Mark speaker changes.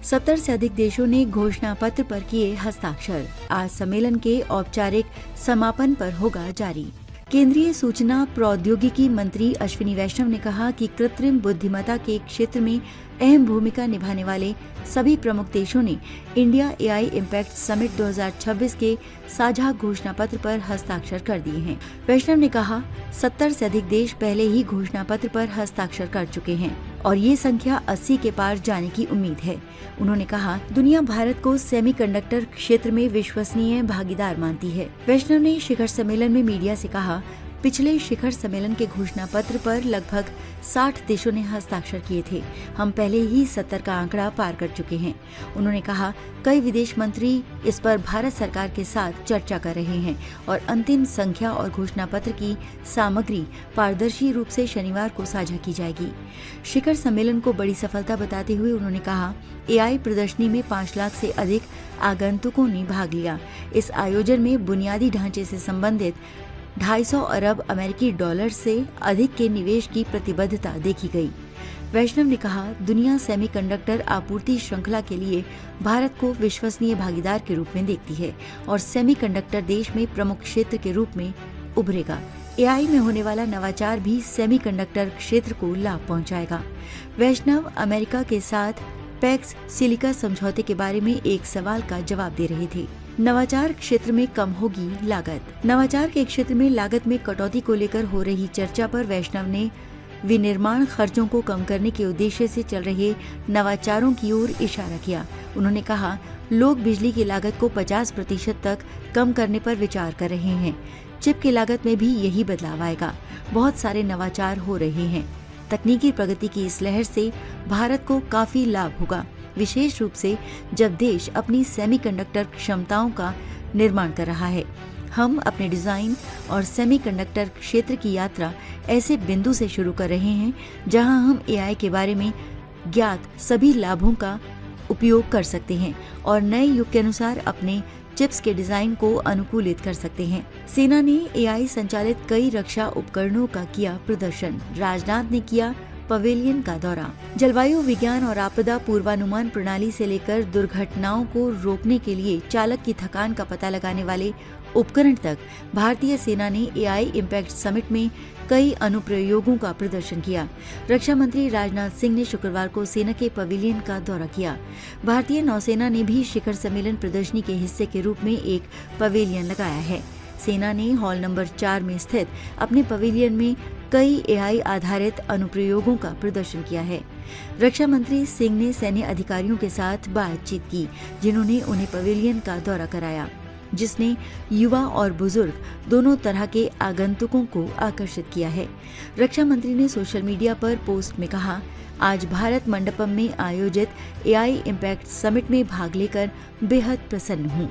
Speaker 1: 70 से अधिक देशों ने घोषणा पत्र पर किए हस्ताक्षर। आज सम्मेलन के औपचारिक समापन पर होगा जारी। केंद्रीय सूचना प्रौद्योगिकी मंत्री अश्विनी वैष्णव ने कहा कि कृत्रिम बुद्धिमत्ता के क्षेत्र में अहम भूमिका निभाने वाले सभी प्रमुख देशों ने इंडिया एआई इम्पैक्ट समिट 2026 के साझा घोषणा पत्र पर हस्ताक्षर कर दिए हैं। वैष्णव ने कहा, 70 से अधिक देश पहले ही घोषणा पत्र पर हस्ताक्षर कर चुके हैं और ये संख्या 80 के पार जाने की उम्मीद है। उन्होंने कहा, दुनिया भारत को सेमीकंडक्टर क्षेत्र में विश्वसनीय भागीदार मानती है। वैष्णव ने शिखर सम्मेलन में मीडिया से कहा, पिछले शिखर सम्मेलन के घोषणा पत्र पर लगभग 60 देशों ने हस्ताक्षर किए थे। हम पहले ही 70 का आंकड़ा पार कर चुके हैं। उन्होंने कहा, कई विदेश मंत्री इस पर भारत सरकार के साथ चर्चा कर रहे हैं और अंतिम संख्या और घोषणा पत्र की सामग्री पारदर्शी रूप से शनिवार को साझा की जाएगी। शिखर सम्मेलन को बड़ी सफलता बताते हुए उन्होंने कहा, एआई प्रदर्शनी में 5 लाख से अधिक आगंतुकों ने भाग लिया। इस आयोजन में बुनियादी ढांचे से संबंधित 250 अरब अमेरिकी डॉलर से अधिक के निवेश की प्रतिबद्धता देखी गई। वैष्णव ने कहा, दुनिया सेमीकंडक्टर आपूर्ति श्रृंखला के लिए भारत को विश्वसनीय भागीदार के रूप में देखती है और सेमीकंडक्टर देश में प्रमुख क्षेत्र के रूप में उभरेगा। एआई में होने वाला नवाचार भी सेमीकंडक्टर क्षेत्र को लाभ पहुंचाएगा। वैष्णव अमेरिका के साथ पैक्स सिलिका समझौते के बारे में एक सवाल का जवाब दे रहे थे। नवाचार क्षेत्र में कम होगी लागत। नवाचार के क्षेत्र में लागत में कटौती को लेकर हो रही चर्चा पर वैष्णव ने विनिर्माण खर्चों को कम करने के उद्देश्य से चल रहे नवाचारों की ओर इशारा किया। उन्होंने कहा, लोग बिजली की लागत को 50% तक कम करने पर विचार कर रहे हैं। चिप की लागत में भी यही बदलाव आएगा। बहुत सारे नवाचार हो रहे हैं। तकनीकी प्रगति की इस लहर से भारत को काफी लाभ होगा, विशेष रूप से जब देश अपनी सेमीकंडक्टर क्षमताओं का निर्माण कर रहा है। हम अपने डिजाइन और सेमीकंडक्टर क्षेत्र की यात्रा ऐसे बिंदु से शुरू कर रहे हैं जहां हम एआई के बारे में ज्ञात सभी लाभों का उपयोग कर सकते हैं और नए युग के अनुसार अपने चिप्स के डिजाइन को अनुकूलित कर सकते हैं। सेना ने एआई संचालित कई रक्षा उपकरणों का किया प्रदर्शन। राजनाथ ने किया पवेलियन का दौरा। जलवायु विज्ञान और आपदा पूर्वानुमान प्रणाली से लेकर दुर्घटनाओं को रोकने के लिए चालक की थकान का पता लगाने वाले उपकरण तक भारतीय सेना ने एआई इम्पैक्ट समिट में कई अनुप्रयोगों का प्रदर्शन किया। रक्षा मंत्री राजनाथ सिंह ने शुक्रवार को सेना के पवेलियन का दौरा किया। भारतीय नौसेना ने भी शिखर सम्मेलन प्रदर्शनी के हिस्से के रूप में एक पवेलियन लगाया है। सेना ने हॉल नंबर 4 में स्थित अपने पवेलियन में कई एआई आधारित अनुप्रयोगों का प्रदर्शन किया है। रक्षा मंत्री सिंह ने सैन्य अधिकारियों के साथ बातचीत की, जिन्होंने उन्हें पवेलियन का दौरा कराया, जिसने युवा और बुजुर्ग दोनों तरह के आगंतुकों को आकर्षित किया है। रक्षा मंत्री ने सोशल मीडिया पर पोस्ट में कहा, आज भारत मंडपम में आयोजित एआई इम्पैक्ट समिट में भाग लेकर बेहद प्रसन्न हूँ।